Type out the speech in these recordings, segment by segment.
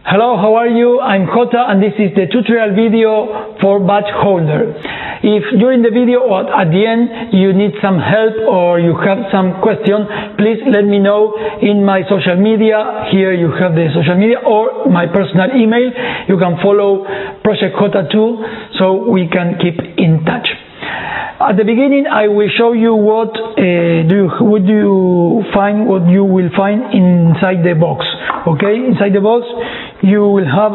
Hello, how are you? I'm Jota and this is the tutorial video for badge holder. If during the video or at the end you need some help or you have some question, please let me know in my social media. Here you have the social media or my personal email. You can follow Project Jota too, so we can keep in touch. At the beginning I will show you what you will find inside the box. Okay, inside the box you will have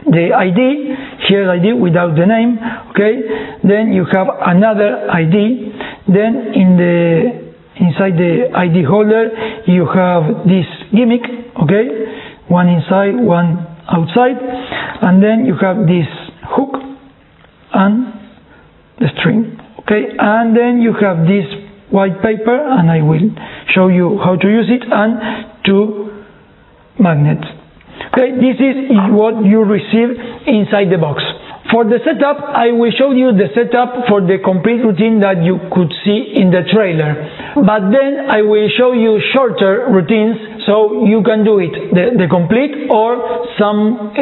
the ID, here ID without the name, okay, then you have another ID, then inside the ID holder you have this gimmick, okay, one inside, one outside, and then you have this hook and the string, okay, and then you have this white paper, and I will show you how to use it, and two magnets. Okay, this is what you receive inside the box. For the setup, I will show you the setup for the complete routine that you could see in the trailer. But then I will show you shorter routines so you can do it, the complete or some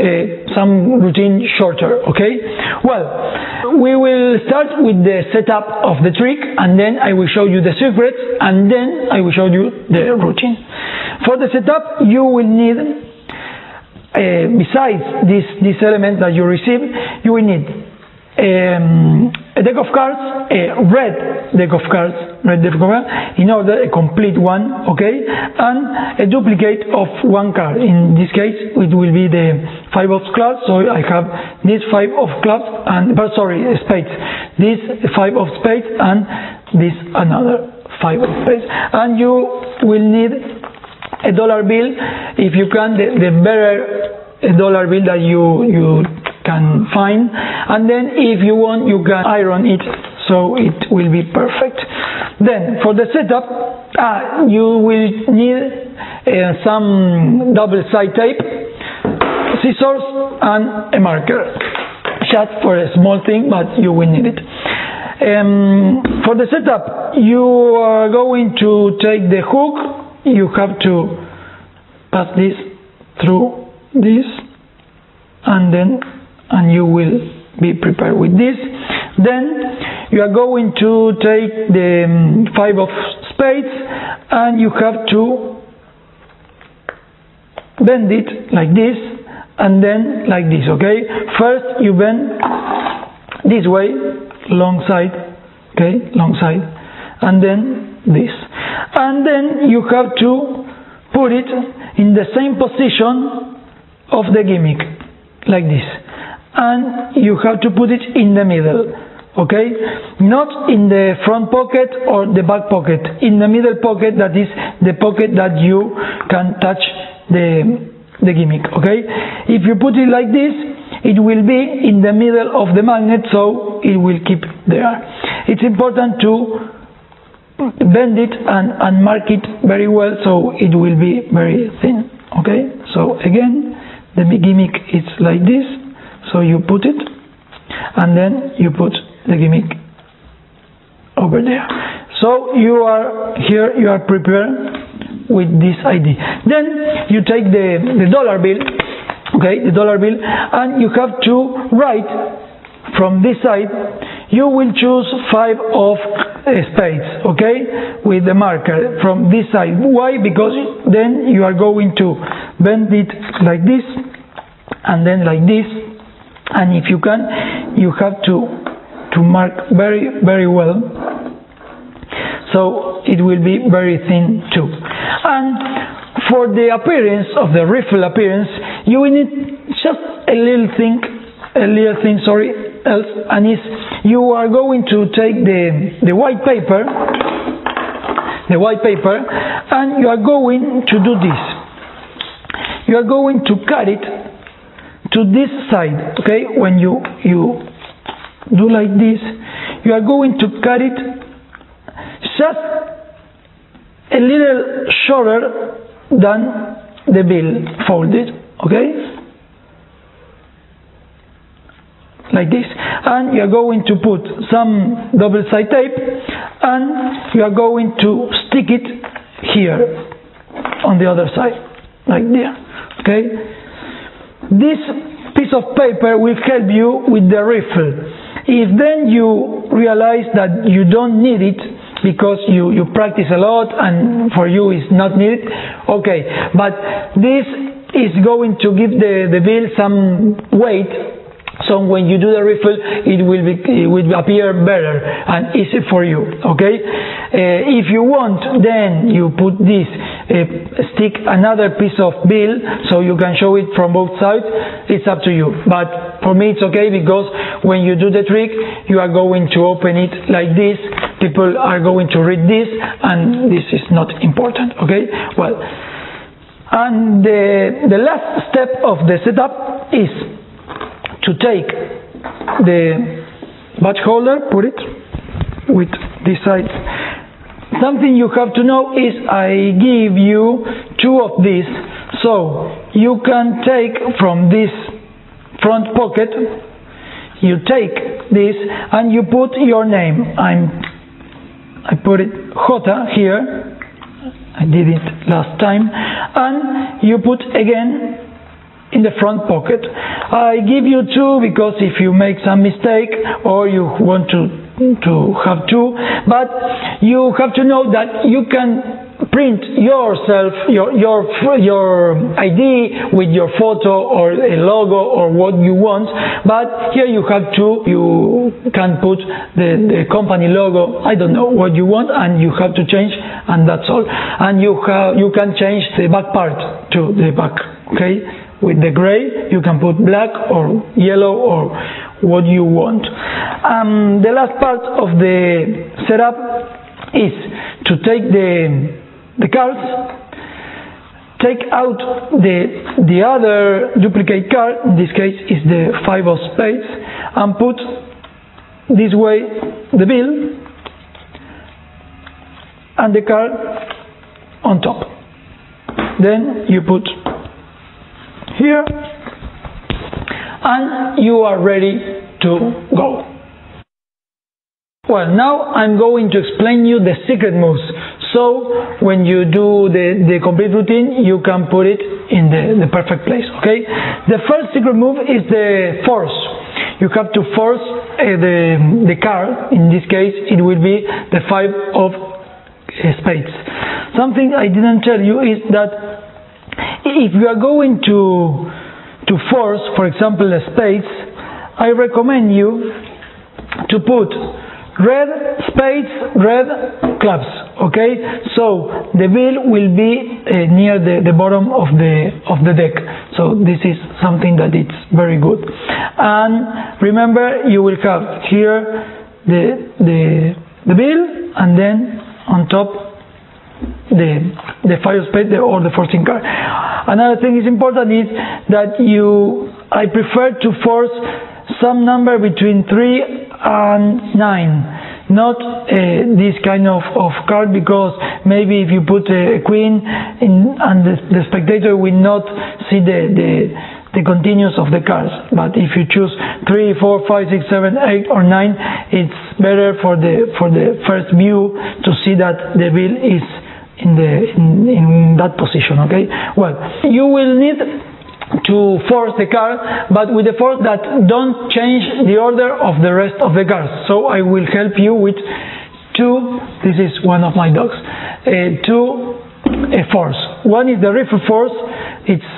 routine shorter, okay? Well, we will start with the setup of the trick, and then I will show you the secrets, and then I will show you the routine. For the setup, you will need besides this element that you receive, you will need a deck of cards, a red deck of cards, in order a complete one, okay, and a duplicate of one card. In this case, it will be the 5 of clubs. So I have this 5 of clubs and spades. This 5 of spades and this another 5 of spades. And you will need a dollar bill, if you can, the better dollar bill that you can find, and then if you want you can iron it so it will be perfect. Then for the setup you will need some double-sided tape, scissors and a marker, just for a small thing, but you will need it. For the setup, you are going to take the hook. You have to pass this through this, and you will be prepared with this. Then you are going to take the 5 of spades, and you have to bend it like this, and then like this, okay? First you bend this way, long side, okay, long side, and then this. And then you have to put it in the same position of the gimmick, like this, and you have to put it in the middle, okay, not in the front pocket or the back pocket, in the middle pocket, that is the pocket that you can touch the gimmick, okay. If you put it like this, it will be in the middle of the magnet, so it will keep there. It's important to bend it and mark it very well so it will be very thin, okay. So again, the gimmick is like this, so you put it and then you put the gimmick over there. So you are here, you are prepared with this ID. Then you take the dollar bill, okay, the dollar bill, and you have to write from this side. You will choose 5 of spades, okay, with the marker from this side. Why? Because then you are going to bend it like this, and then like this, and if you can, you have to mark very, very well, so it will be very thin too. And for the appearance of the riffle appearance, you will need just a little thing, and is you are going to take the white paper, and you are going to do this. You are going to cut it to this side, okay. When you do like this, you are going to cut it just a little shorter than the bill folded, okay, like this, and you are going to put some double-sided tape, and you are going to stick it here on the other side, like there, okay. this piece of paper will help you with the riffle. If then you realize that you don't need it because you practice a lot and for you it's not needed, okay, but this is going to give the bill some weight, so when you do the riffle it will appear better and easy for you, okay? If you want, then you put this, stick another piece of bill so you can show it from both sides. It's up to you, but for me it's okay, because when you do the trick you are going to open it like this, people are going to read this, and this is not important, okay? Well, and the last step of the setup is to take the badge holder, put it with this side. Something you have to know is I give you two of these, so you can take from this front pocket, you take this and you put your name. I put it Jota here, I did it last time, and you put again in the front pocket. I give you two because if you make some mistake or you want to have two, but you have to know that you can print yourself your ID with your photo or a logo or what you want, but here you have two. You can put the company logo, I don't know what you want, and you have to change, and that's all. And you can change the back part to the back, okay? With the gray you can put black or yellow or what you want. The last part of the setup is to take the cards, take out the other duplicate card, in this case is the 5 of spades, and put this way the bill and the card on top. Then you put here and you are ready to go. Well, now I'm going to explain you the secret moves, so when you do the complete routine you can put it in the perfect place, okay? The first secret move is the force. You have to force the card. In this case it will be the 5 of spades. Something I didn't tell you is that if you are going to force, for example, the spades, I recommend you to put red spades, red clubs, okay? So the bill will be near the bottom of the deck. So this is something that it's very good. And remember, you will have here the bill, and then on top the 5 of spades or the forcing card. Another thing is important is that I prefer to force some number between 3 and 9, not this kind of card, because maybe if you put a queen in and the spectator will not see the continuous of the cards. But if you choose 3, 4, 5, 6, 7, 8 or 9, it's better for the first view to see that the bill is in that position, okay? Well, you will need to force the card, but with the force that don't change the order of the rest of the cards. So I will help you with two. This is one of my dogs. Two force. One is the riffle force. It's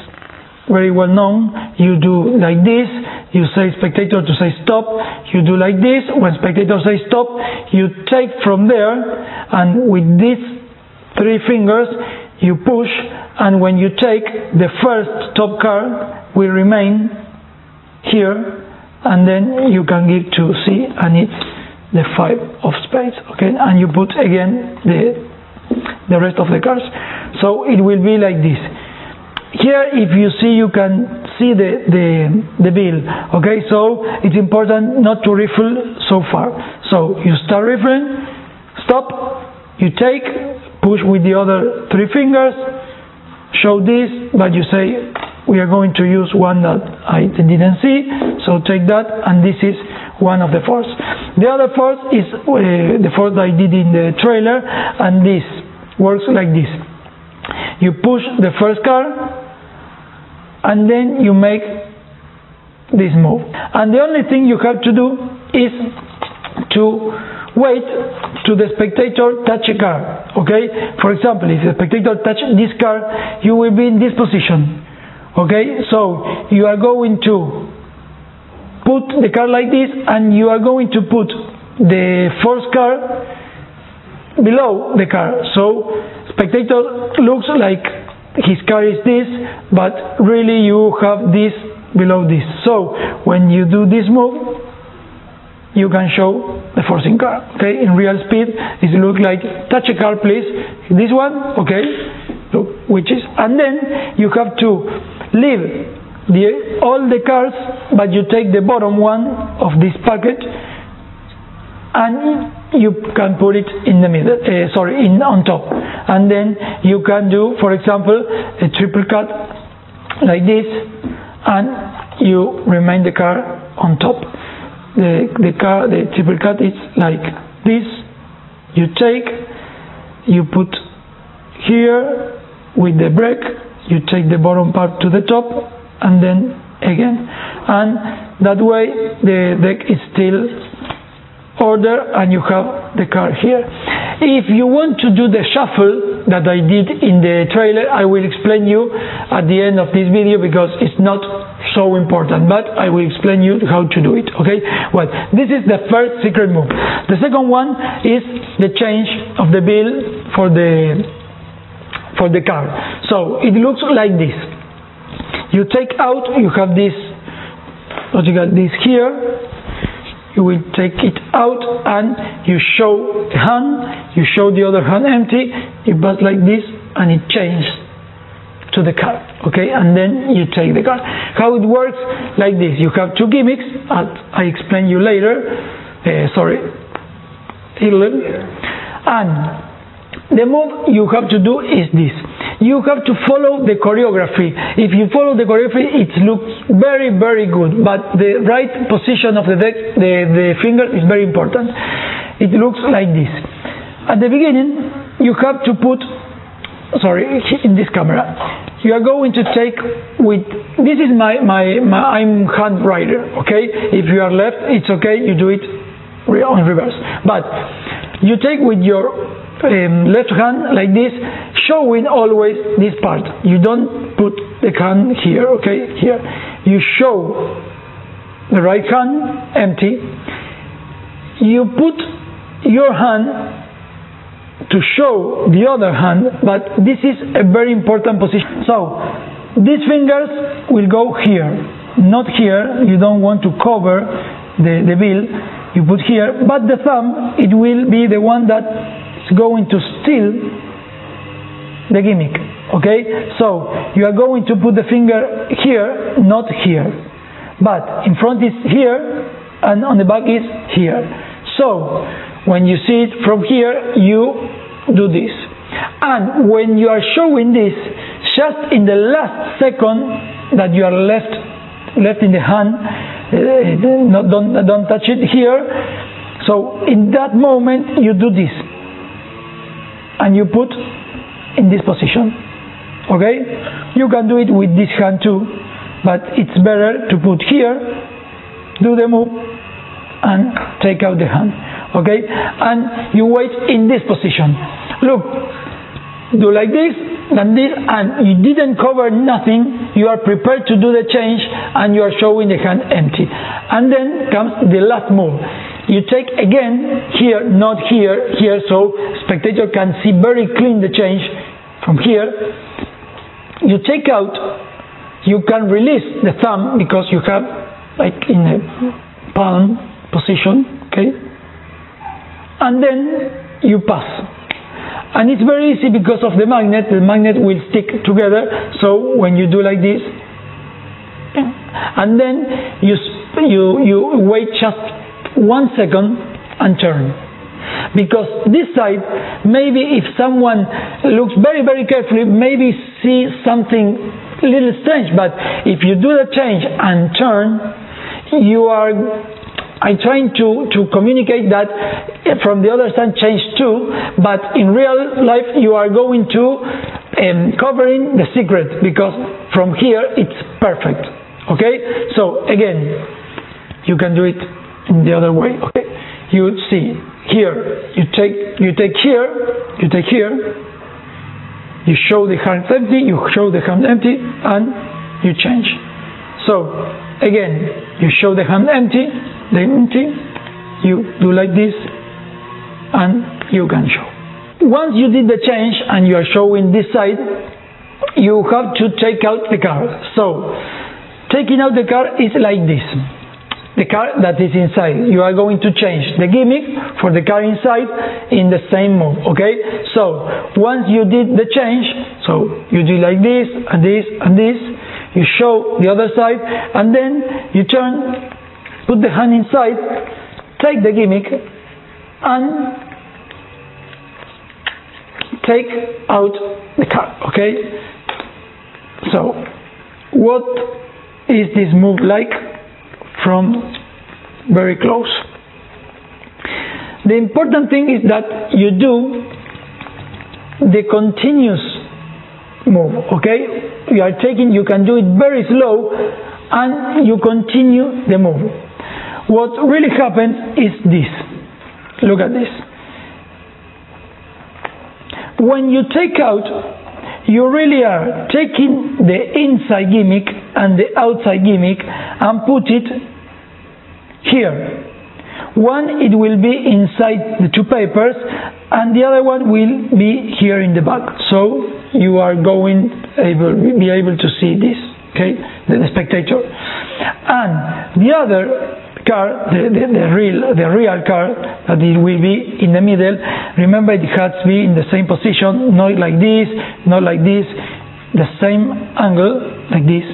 very well known. You do like this. You say spectator to say stop. You do like this. When spectator says stop, you take from there, and with this 3 fingers you push, and when you take, the first top card will remain here, and then you can give to C, and it's the 5 of spades, okay? And you put again the rest of the cards, so it will be like this. Here, if you see, you can see the bill, okay? So it's important not to riffle so far. So you start riffling, stop, you take, push with the other 3 fingers, show this, but you say we are going to use one that I didn't see, so take that, and this is one of the fours. The other four is the four that I did in the trailer, and this works like this. You push the first card, and then you make this move. And the only thing you have to do is to wait to the spectator touch a card. Okay? For example, if the spectator touch this card, you will be in this position. Okay? So you are going to put the card like this, and you are going to put the first card below the card. So spectator looks like his card is this, but really you have this below this. So when you do this move, you can show the forcing card. Okay, in real speed, it looks like touch a card, please. This one, okay. Look, which is, and then you have to leave all the cards, but you take the bottom one of this packet, and you can put it in the middle. On top, and then you can do, for example, a triple cut like this, and you remain the card on top. The triple cut is like this. You take, you put here with the break, you take the bottom part to the top, and then again, and that way the deck is still order, and you have the card here. If you want to do the shuffle that I did in the trailer, I will explain you at the end of this video, because it's not so important, but I will explain you how to do it. Okay, well, this is the first secret move. The second one is the change of the bill for the card. So it looks like this. You take out, you have this, what you got this here. You will take it out, and you show the hand, you show the other hand empty, you pass like this, and it changes to the card. Okay, and then you take the card. How it works? Like this. You have two gimmicks, as I explain you later. And the move you have to do is this. You have to follow the choreography. If you follow the choreography, it looks very, very good. But the right position of the deck, the finger, is very important. It looks like this. At the beginning, you have to put, in this camera, you are going to take with, this is I'm hand writer, okay? If you are left, it's okay, you do it on reverse. But you take with your left hand like this, showing always this part. You don't put the hand here, okay? Here. You show the right hand empty. You put your hand to show the other hand, but this is a very important position. So these fingers will go here, not here. You don't want to cover the bill. You put here, but the thumb, it will be the one that going to steal the gimmick. Okay, so you are going to put the finger here, not here, but in front is here, and on the back is here. So when you see it from here, you do this, and when you are showing this, just in the last second that you are left in the hand, don't touch it here. So in that moment you do this, and you put in this position. Okay, you can do it with this hand too, but it's better to put here, do the move, and take out the hand. Okay, and you wait in this position. Look, do like this, and this, and you didn't cover nothing. You are prepared to do the change, and you are showing the hand empty. And then comes the last move. You take again here, not here, here, so spectator can see very clean the change from here. You take out, you can release the thumb, because you have like in a palm position, okay? And then you pass. And it's very easy because of the magnet will stick together, so when you do like this, and then you wait just 1 second and turn, because this side, maybe if someone looks very, very carefully, maybe see something a little strange, but if you do the change and turn, I'm trying to communicate that from the other side change too, but in real life you are going to covering the secret, because from here it's perfect. okay? So again, you can do it in the other way, okay? You see here, you take here, you show the hands empty, you show the hand empty, and you change. So again, you show the hand empty, you do like this, and you can show. Once you did the change and you are showing this side, you have to take out the card. So taking out the card is like this. The card that is inside, you are going to change the gimmick for the card inside in the same move, okay? So once you did the change, so you do like this and this and this, you show the other side, and then you turn, put the hand inside, take the gimmick, and take out the card, okay? So what is this move like from very close? The important thing is that you do the continuous move, okay? You can do it very slow and you continue the move. What really happens is this. Look at this. When you take out, you really are taking the inside gimmick and the outside gimmick and put it here. One, it will be inside the two papers, and the other one will be here in the back. So you are going be able to see this, okay, the spectator. And the other card, the real card, that it will be in the middle. Remember, it has to be in the same position, not like this, not like this, the same angle, like this.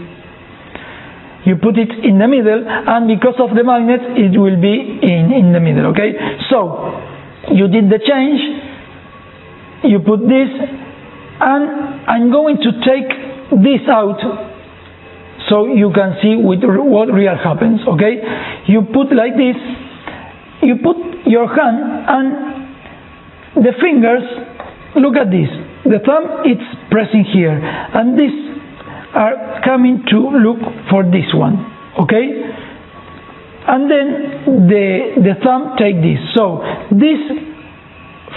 You put it in the middle, and because of the magnet, it will be in the middle, okay? So you did the change, you put this, and I'm going to take this out so you can see what real happens, okay? You put like this, you put your hand and the fingers, look at this, the thumb is pressing here, and this are coming to look for this one, okay? And then the thumb take this. So this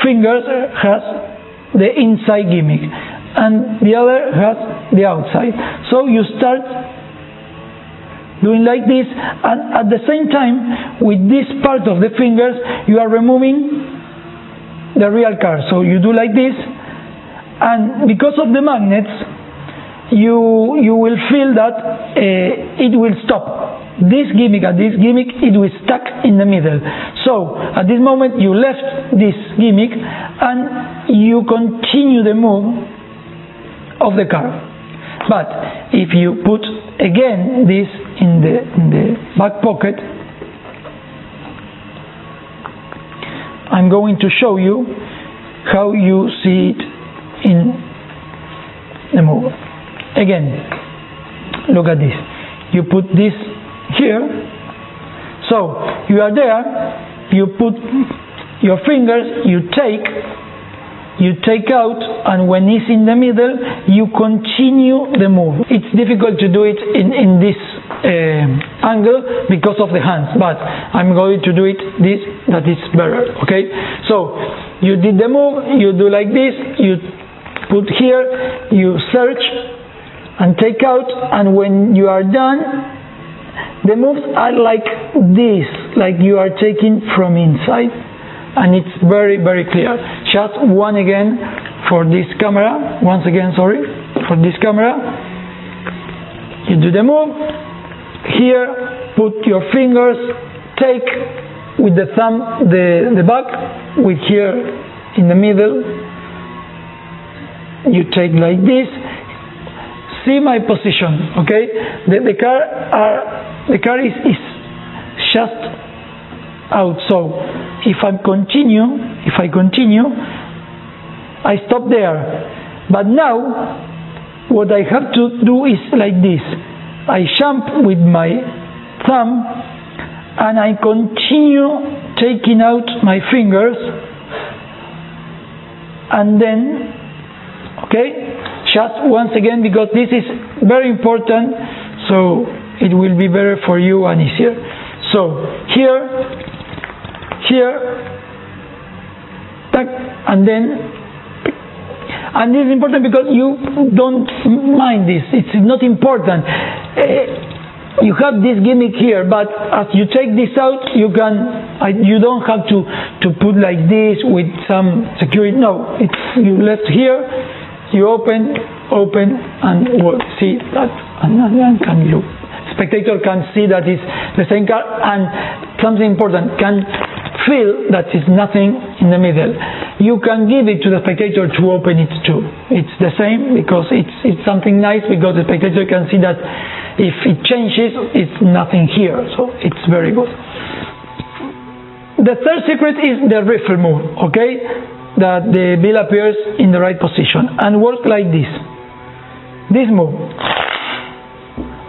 fingers has the inside gimmick and the other has the outside. So you start doing like this, and at the same time, with this part of the fingers, you are removing the real card. So you do like this, and because of the magnets, you will feel that it will stop. This gimmick and this gimmick, it will stuck in the middle. So at this moment, you left this gimmick and you continue the move of the card. But if you put again this in the back pocket, I'm going to show you how you see it in the move. Again, look at this. You put this here. So you are there, you put your fingers, you take out, and when it's in the middle, you continue the move. It's difficult to do it in this angle because of the hands, but I'm going to do it that is better, okay? So you did the move, you do like this, you put here, you search and take out, and when you are done, the moves are like this, like you are taking from inside, and it's very, very clear. Just once again for this camera, for this camera, you do the move, here, put your fingers, take with the thumb the back, with here in the middle, you take like this. See my position, okay? The car is just out. So if I continue, I stop there. But now, what I have to do is like this. I jump with my thumb, and I continue taking out my fingers, and then, okay? Just once again, because this is very important, so it will be better for you and easier. So here, and then, and this is important because you don't mind this. It's not important. You have this gimmick here, but as you take this out, you don't have to put like this with some security. No, you left here, you open, and see that, and can look. Spectator can see that it's the same card, and something important, can feel that it's nothing in the middle. You can give it to the spectator to open it too. It's the same because it's something nice, because the spectator can see that if it changes, it's nothing here. So it's very good. The third secret is the riffle move, okay? That the bill appears in the right position and works like this. This move.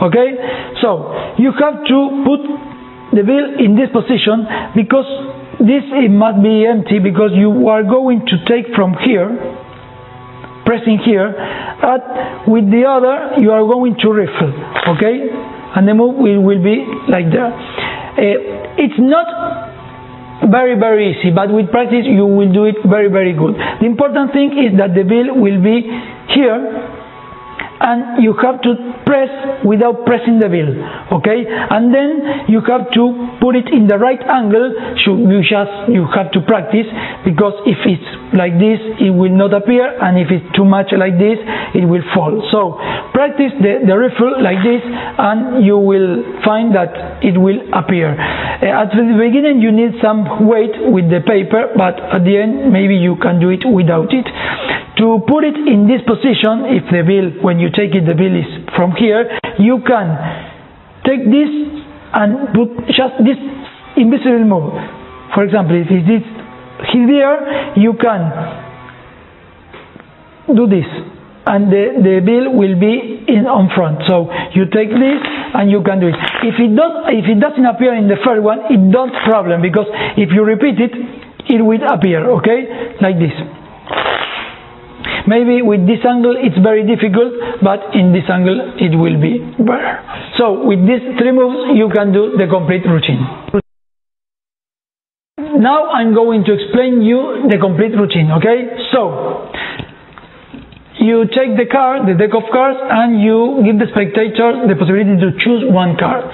Okay? So you have to put the bill in this position, because it must be empty, because you are going to take from here, pressing here, and with the other you are going to riffle, okay? And the move will be like that. It's not very easy, but with practice you will do it very good. The important thing is that the bill will be here, and you have to press without pressing the bill, okay? And then you have to put it in the right angle. You have to practice, because if it's like this, it will not appear, and if it's too much like this, it will fall. So practice the riffle like this, and you will find that it will appear. At the beginning you need some weight with the paper, but at the end maybe you can do it without it. To put it in this position, if the bill, when you take it, the bill is from here, you can take this and put just this invisible move. For example, if it is here, you can do this, and the bill will be on front. So you take this and you can do it. If it doesn't appear in the first one, it's not a problem, because if you repeat it, it will appear, okay? Like this. Maybe with this angle it's very difficult, but in this angle it will be better. So with these three moves you can do the complete routine. Now I'm going to explain you the complete routine, okay? So you take the card, the deck of cards, and you give the spectator the possibility to choose one card.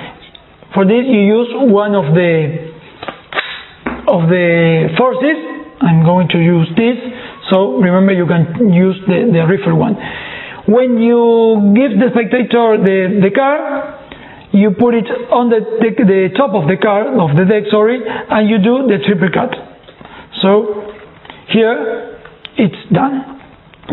For this you use one of the forces. I'm going to use this. So remember, you can use the riffle one. When you give the spectator the card, you put it on the top of the card, of the deck, sorry, and you do the triple cut. So here it's done.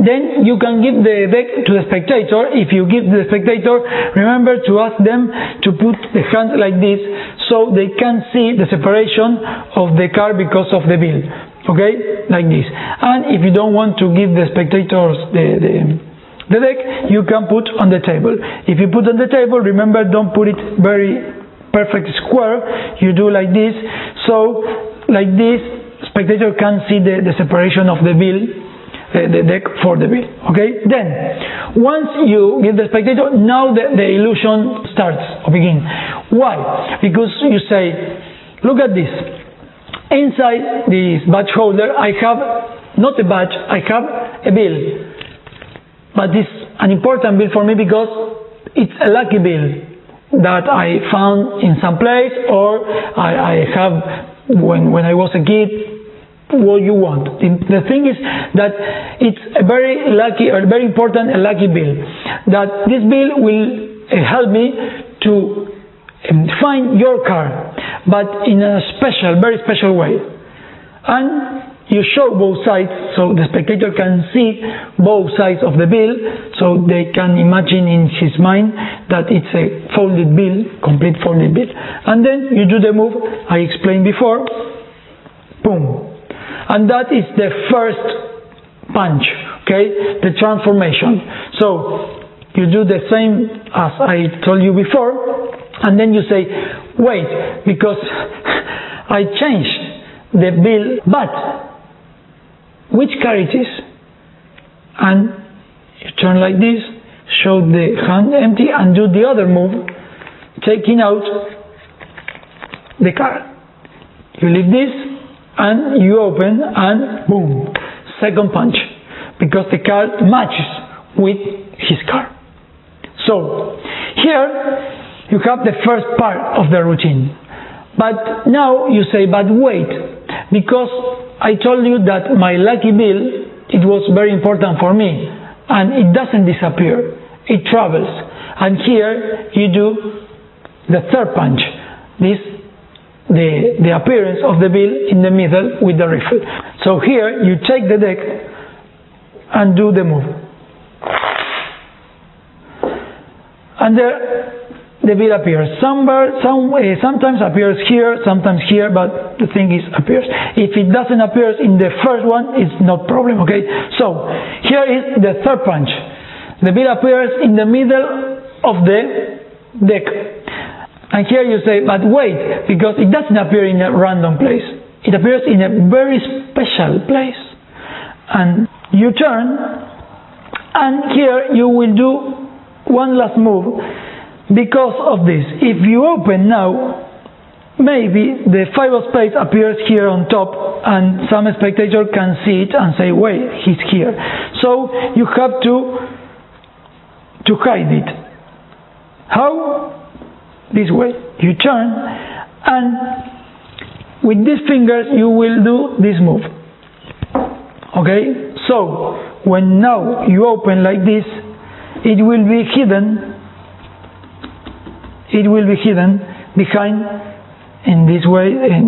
Then you can give the deck to the spectator. If you give the spectator, remember to ask them to put the hands like this, so they can see the separation of the card because of the bill. Okay, like this. And if you don't want to give the spectators the deck, you can put on the table. If you put on the table, remember, don't put it very perfect square. You do like this. So like this, spectator can see the separation of the bill, the deck for the bill. Okay. Then once you give the spectator, now the illusion starts or begins. Why? Because you say, look at this. Inside this badge holder, I have not a badge, I have a bill. But it's an important bill for me because it's a lucky bill that I found in some place, or I have when I was a kid. What you want. The thing is that it's a very lucky, or very important, a lucky bill. That this bill will help me to find your card, but in a special, very special way. And you show both sides, so the spectator can see both sides of the bill, so they can imagine in his mind that it's a folded bill, complete folded bill. And then you do the move I explained before, boom. And that is the first punch, okay, the transformation. So you do the same as I told you before, and then you say, wait, because I changed the bill, but which card it is? And you turn like this, show the hand empty, and do the other move, taking out the card. You leave this and you open and boom, second punch, because the card matches with his card. So here you have the first part of the routine. But now you say, but wait, because I told you that my lucky bill, it was very important for me, and it doesn't disappear, it travels. And here you do the third punch, the appearance of the bill in the middle with the riffle. So here you take the deck and do the move. And the bill appears sometimes appears here, sometimes here, but the thing is appears. If it doesn't appear in the first one, it's no problem, okay? So here is the third punch. The bill appears in the middle of the deck. And here you say, but wait, because it doesn't appear in a random place. It appears in a very special place. And you turn, and here you will do one last move because of this. If you open now, maybe the 5 of spades appears here on top, and some spectator can see it and say, wait, he's here. So you have to hide it. How? This way. You turn, and with these fingers you will do this move. Okay? So when now you open like this, it will be hidden. It will be hidden behind, in this way, in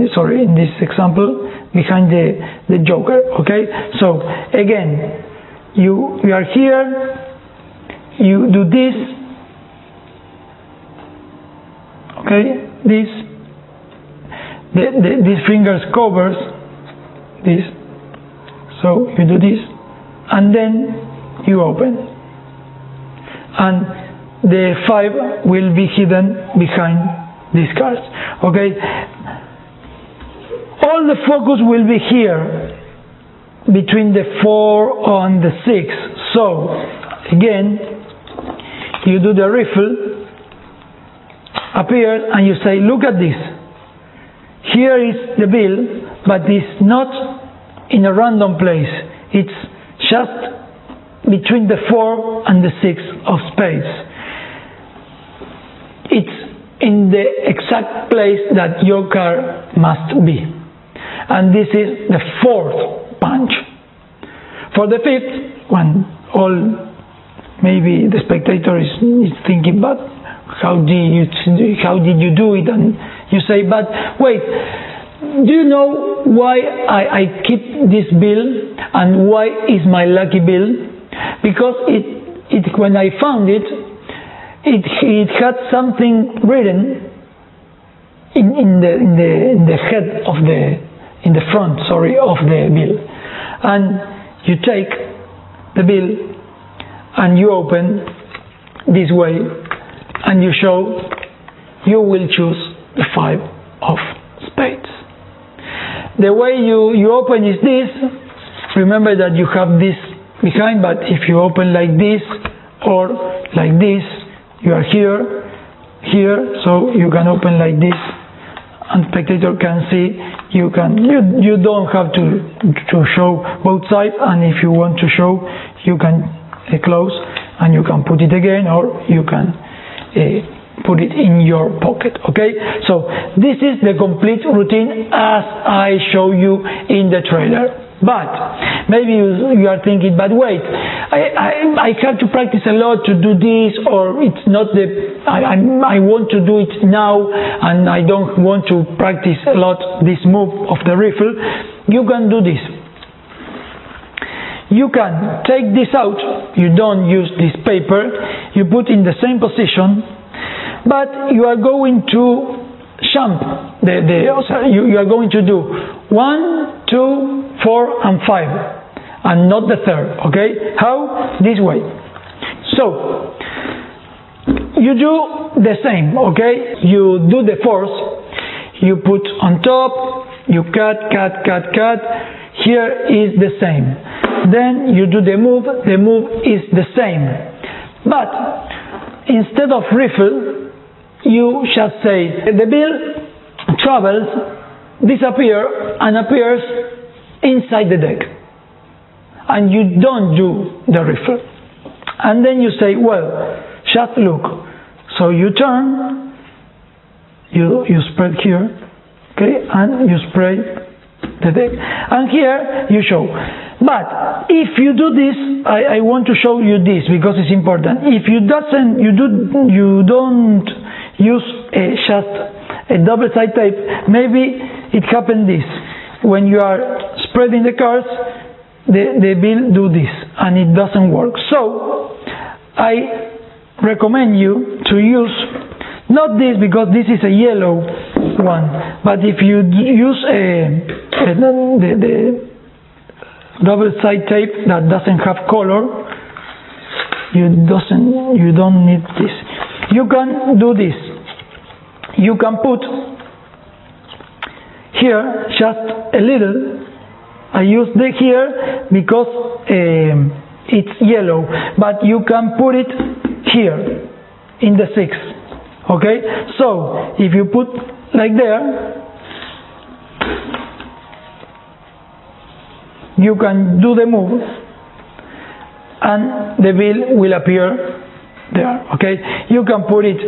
this example, behind the joker. Okay? So again, you are here, you do this, okay, these fingers covers this, so you do this, and then you open, and the 5 will be hidden behind these cards. Okay, all the focus will be here between the 4 and the 6. So again, you do the riffle, appears, and you say, look at this. Here is the bill, but it's not in a random place. It's just between the 4 and the 6 of spades. It's in the exact place that your card must be. And this is the 4th punch. For the 5th, when maybe the spectator is thinking, but how did you do it? And you say, but wait, do you know why I keep this bill and why is my lucky bill? Because when I found it had something written in the head of in the front of the bill, and you take the bill and you open this way, and you show you will choose the 5 of spades. The way you open is this. Remember that you have this behind, but if you open like this or like this, you are here, so you can open like this, and spectator can see. You don't have to show both sides, and if you want to show, you can close and you can put it again, or you can put it in your pocket. Okay, so this is the complete routine as I show you in the trailer. But maybe you are thinking, but wait, I have to practice a lot to do this, or it's not I want to do it now and I don't want to practice a lot this move of the riffle. You can do this. You can take this out. You don't use this paper. You put in the same position, but you are going to jump. You are going to do 1, 2, 4, and 5, and not the third. Okay? How? This way. So you do the same. Okay? You do the 4th. You put on top. You cut. Here is the same. Then you do the move. The move is the same, but instead of riffle, you just say the bill travels, disappears, and appears inside the deck. And you don't do the riffle. And then you say, well, just look. So you turn, you spread here, okay, and you spread the deck. And here you show. But if you do this, I want to show you this because it's important. If you don't use just a double side tape, maybe it happens this. When you are spreading the cards, the bill do this and it doesn't work. So I recommend you to use not this because this is a yellow one, but if you use the double side tape that doesn't have color, you don't need this. You can do this. You can put here just a little. I use the here because it's yellow, but you can put it here in the 6. Okay, so if you put like there, you can do the move and the bill will appear there. Okay, you can put it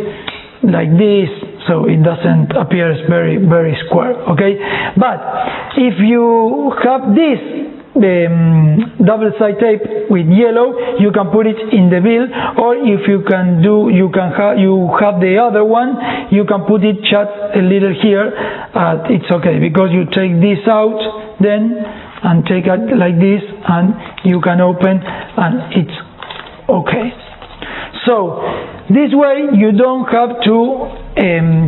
like this so it doesn't appear very, very square. Okay, but if you have this double side tape with yellow, you can put it in the bill, or if you can do, you have the other one, you can put it just a little here. It's okay because you take this out then and take it like this, and you can open, and it's okay. So this way you don't have to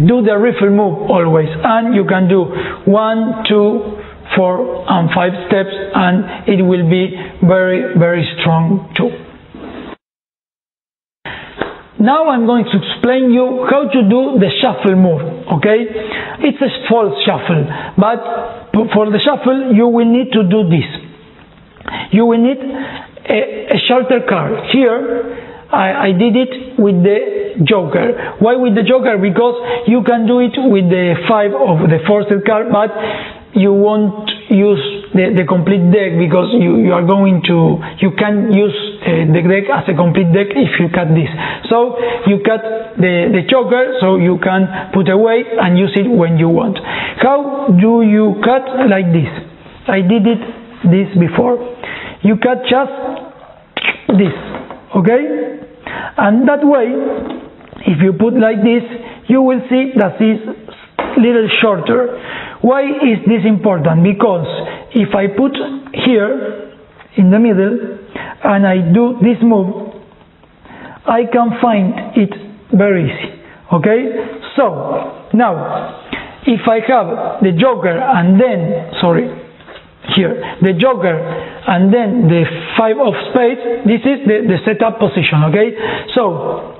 do the riffle move always, and you can do 1, 2, 4 and 5 steps, and it will be very, very strong too. Now I'm going to explain you how to do the shuffle move. Okay, it's a false shuffle, but for the shuffle you will need to do this. You will need a shorter card. Here I did it with the joker. Why with the joker? Because you can do it with the 5 of the forced card, but you won't use the complete deck because you can use the deck as a complete deck if you cut this. So you cut the joker so you can put away and use it when you want. How do you cut like this? I did this before. You cut just this, okay? And that way, if you put like this, you will see that it's little shorter. Why is this important? Because if I put here in the middle and I do this move, I can find it very easy. Okay? So now, if I have the joker and then, the joker and then the 5 of spades, this is the setup position. Okay? So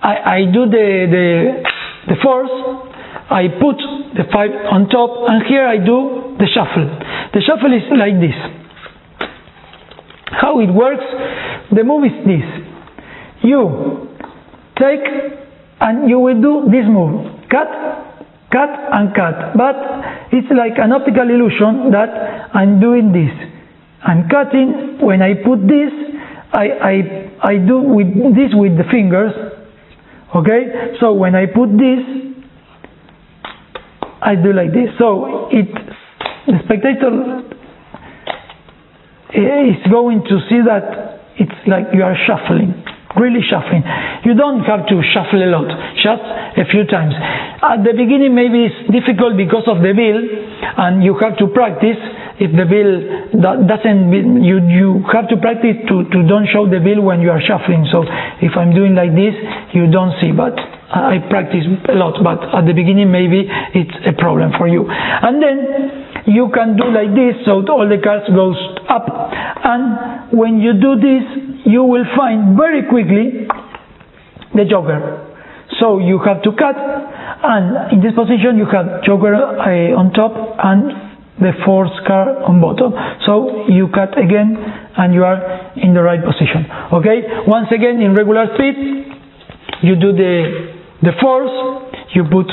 I do the force, I put the 5 on top, and here I do the shuffle. The shuffle is like this. How it works? The move is this. You take and you will do this move. Cut, cut and cut. But it's like an optical illusion that I'm doing this. I'm cutting. When I put this, I do this with the fingers. Okay? So when I put this, I do like this. So the spectator is going to see that it's like you are shuffling, really shuffling. You don't have to shuffle a lot, just a few times. At the beginning maybe it's difficult because of the bill, and you have to practice. If the bill doesn't, you have to practice to don't show the bill when you are shuffling. So if I'm doing like this, you don't see, but I practice a lot, but at the beginning maybe it's a problem for you. And then you can do like this, so all the cards goes up, and when you do this, you will find very quickly the joker. So you have to cut, and in this position you have joker on top and the fourth card on bottom. So you cut again, and you are in the right position. Okay, once again in regular speed, you do the The fourth, you put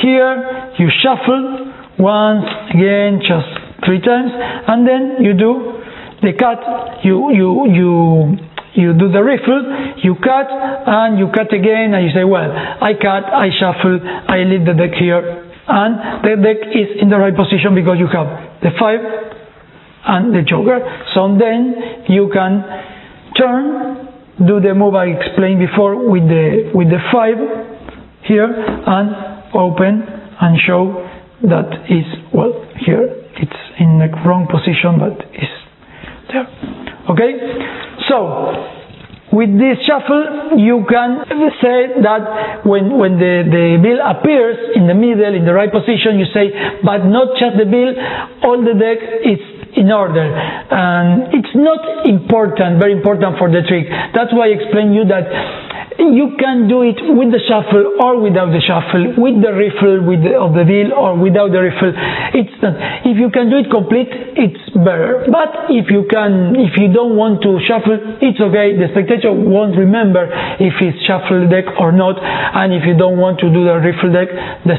here, you shuffle once, again, just 3 times, and then you do the cut. You do the riffle, you cut, and you cut again, and you say, well, I cut, I shuffle, I leave the deck here, and the deck is in the right position because you have the 5 and the joker. So then you can turn, do the move I explained before with the 5 here, and open and show that is, well, here it's in the wrong position, but it's there. Okay, so with this shuffle you can say that when the bill appears in the middle, in the right position, you say, but not just the bill, all the deck is in order. And it's not important, very important for the trick. That's why I explained you that you can do it with the shuffle or without the shuffle, with the riffle of the bill or without the riffle. It's not, if you can do it complete, it's better. But if you don't want to shuffle, it's okay. The spectator won't remember if it's shuffle deck or not. And if you don't want to do the riffle deck, the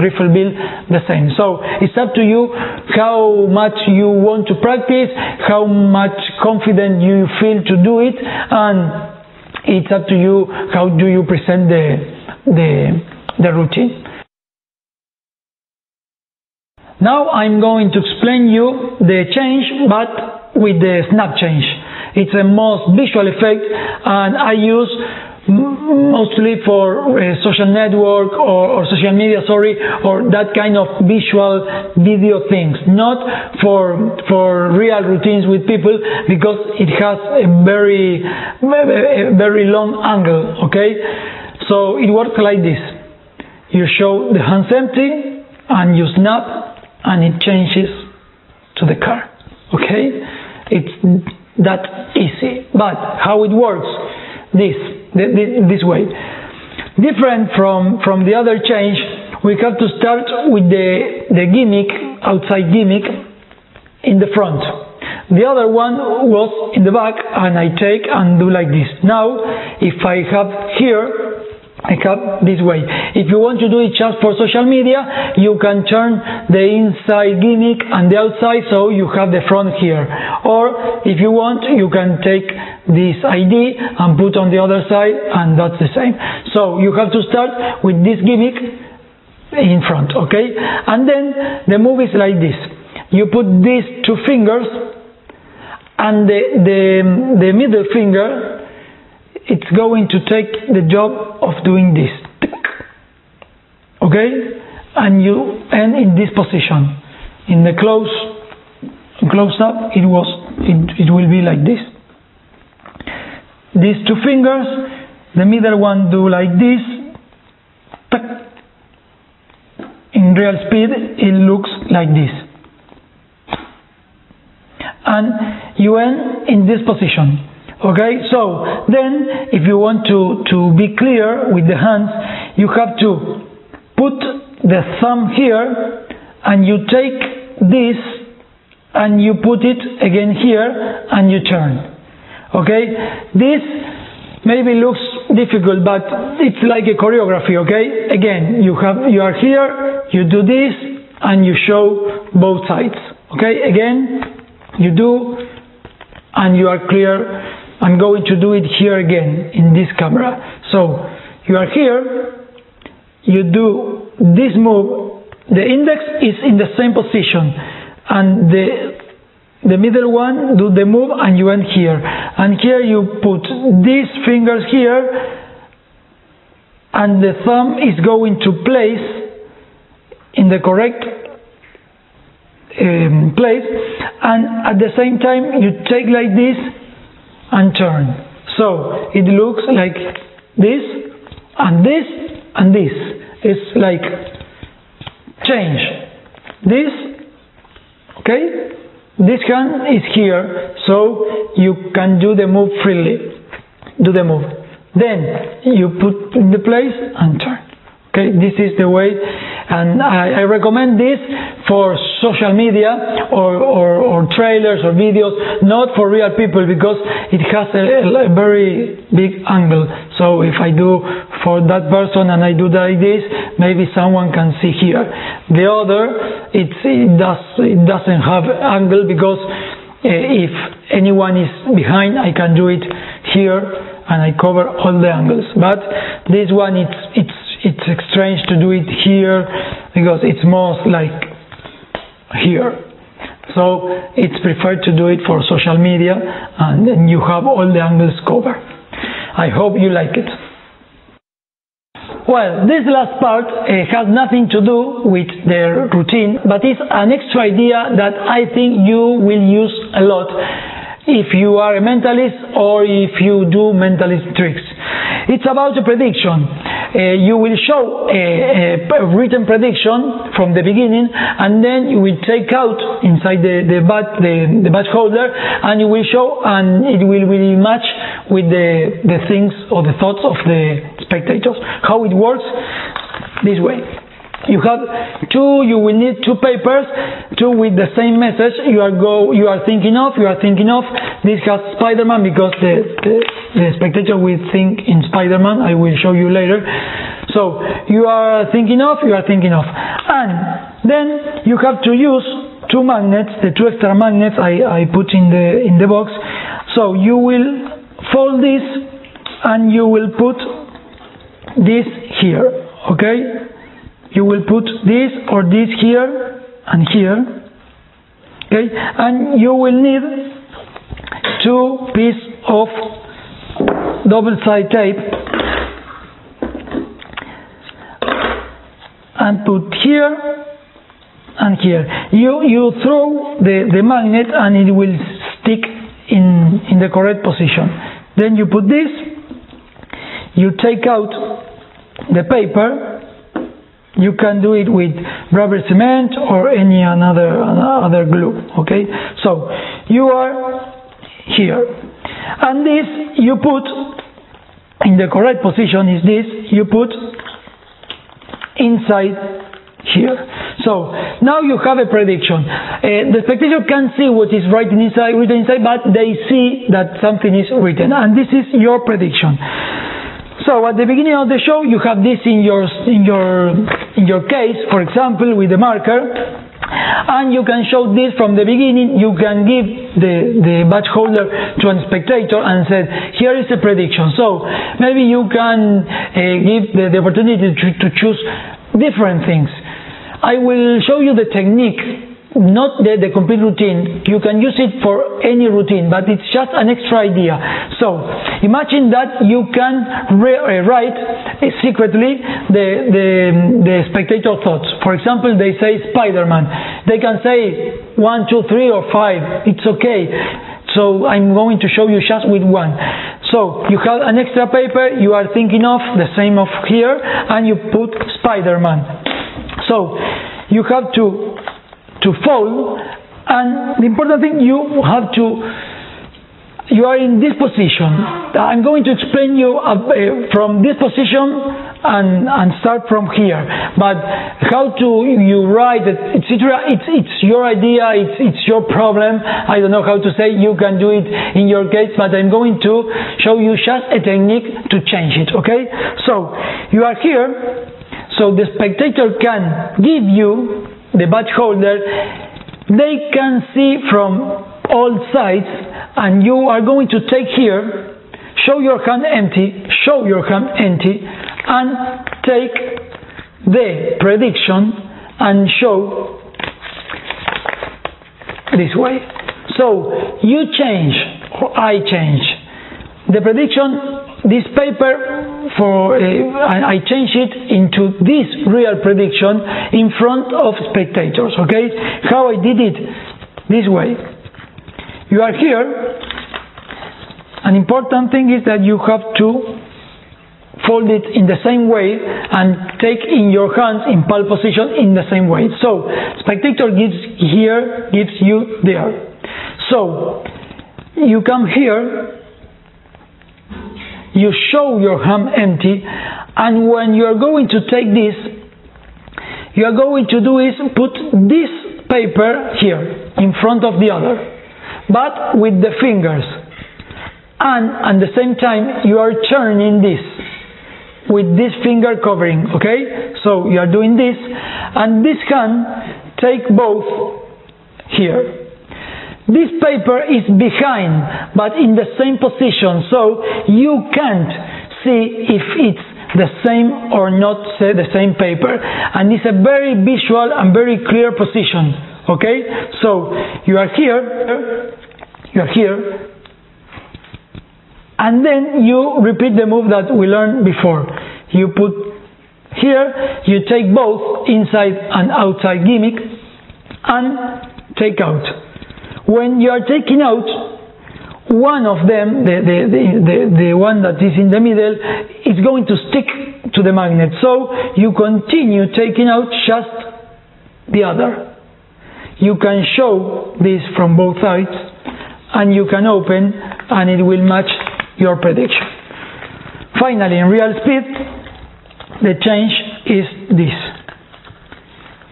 riffle bill, the same. So it's up to you how much you want to practice, how much confident you feel to do it, and it's up to you how do you present the routine. Now I'm going to explain you the change, but with the snap change. It's a most visual effect, and I use mostly for social network or social media, or that kind of visual video things, not for real routines with people, because it has a very long angle. Okay, so it works like this: you show the hands empty and you snap, and it changes to the card. Okay, it's that easy. But how it works? This way. Different from the other change, we have to start with the gimmick, outside gimmick, in the front. The other one was in the back, and I take and do like this. Now, if I have here, I have this way. If you want to do it just for social media, you can turn the inside gimmick and the outside, so you have the front here. Or if you want, you can take this ID and put on the other side, and that's the same. So you have to start with this gimmick in front, okay? And then the move is like this. You put these 2 fingers, and the middle finger, it's going to take the job of doing this. Okay? And you end in this position. In the close up, it will be like this. These 2 fingers, the middle one do like this. In real speed, it looks like this. And you end in this position. Okay, so then if you want to be clear with the hands, you have to put the thumb here, and you take this and you put it again here, and you turn. Okay, this maybe looks difficult, but it's like a choreography. Okay, again, you are here, you do this, and you show both sides. Okay, again, you do, and you are clear. I'm going to do it here again in this camera. So you are here, you do this move, the index is in the same position, and the middle one do the move, and you end here. And here you put these fingers here, and the thumb is going to place in the correct place, and at the same time you take like this and turn. So it looks like this, and this, and this. It's like change. This, okay? This hand is here, so you can do the move freely. Do the move. Then you put in the place and turn. Okay, this is the way. And I recommend this for social media or trailers or videos, not for real people, because it has a very big angle. So if I do for that person and I do like this, maybe someone can see here. The other, it doesn't have angle, because if anyone is behind, I can do it here and I cover all the angles. But this one, it's strange to do it here, because it's more like here. So it's preferred to do it for social media, and then you have all the angles covered. I hope you like it. Well, this last part has nothing to do with the routine, but it's an extra idea that I think you will use a lot if you are a mentalist or if you do mentalist tricks. It's about a prediction. You will show a written prediction from the beginning, and then you will take out inside the badge holder, and you will show, and it will match with the things or the thoughts of the spectators. How it works? This way. You will need two papers, two with the same message you are thinking of. This has Spider-Man, because the spectator will think in Spider-Man. I will show you later. So you are thinking of, and then you have to use two magnets, the two extra magnets I put in the box. So you will fold this, and you will put this here, okay? You will put this or this here and here, okay? And you will need two pieces of double-sided tape and put here and here. You throw the magnet and it will stick in the correct position. Then you put this, you take out the paper. You can do it with rubber cement or any other glue, okay? So you are here, and this you put in the correct position. Is this you put inside here. So now you have a prediction. The spectator can see what is written inside, but they see that something is written, and this is your prediction. So at the beginning of the show, you have this in your case, for example, with the marker, and you can show this from the beginning. You can give the badge holder to a spectator and say, here is a prediction. So maybe you can give the opportunity to choose different things. I will show you the technique, not the complete routine. You can use it for any routine, but it's just an extra idea. So imagine that you can write secretly the spectator thoughts. For example, they say Spider-Man. They can say 1, 2, 3 or 5. It's okay. So I'm going to show you just with one. So you have an extra paper you are thinking of, the same of here, and you put Spider-Man. So you have to fold, and the important thing, you are in this position. I'm going to explain you from this position and start from here, but how you write it, etc. It's your idea, it's your problem. I don't know how to say. You can do it in your case, but I'm going to show you just a technique to change it, okay? So you are here, so the spectator can give you the badge holder. They can see from all sides, and you are going to take here, show your hand empty, and take the prediction and show this way. So you change, or I change the prediction. This paper, I change it into this real prediction in front of spectators, okay? How I did it? This way. You are here. An important thing is that you have to fold it in the same way and take in your hands in palm position in the same way. So spectator gives you there. So you come here, you show your hand empty, and when you are going to take this, you are going to do is put this paper here in front of the other, but with the fingers, and at the same time you are turning this with this finger covering, okay? So you are doing this, and this hand take both here. This paper is behind, but in the same position, so you can't see if it's the same or not the same paper, and it's a very visual and very clear position, okay? So you are here, and then you repeat the move that we learned before. You put here, you take both inside and outside gimmick and take out. When you are taking out, one of them, the one that is in the middle, is going to stick to the magnet. So you continue taking out just the other. You can show this from both sides, and you can open, and it will match your prediction. Finally, in real speed, the change is this.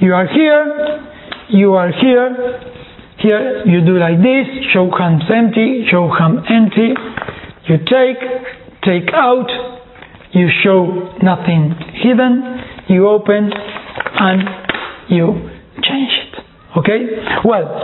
You are here, you are here, here you do like this, show hands empty, show hand empty, you take out, you show nothing hidden, you open, and you change it. Okay? Well,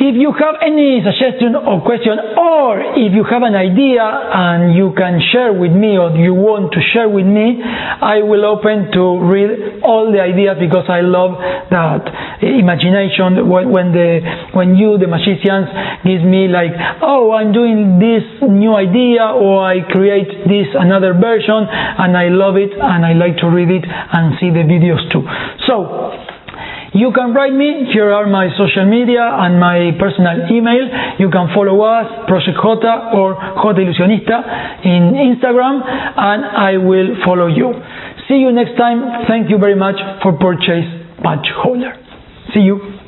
if you have any suggestion or question, or if you have an idea and you can share with me, or you want to share with me, I will open to read all the ideas, because I love that imagination when you, the magicians, gives me like, oh, I'm doing this new idea, or I create this another version, and I love it, and I like to read it and see the videos too. So you can write me. Here are my social media and my personal email. You can follow us, Project Jota or Jota Ilusionista in Instagram, and I will follow you. See you next time. Thank you very much for purchase badge holder. See you.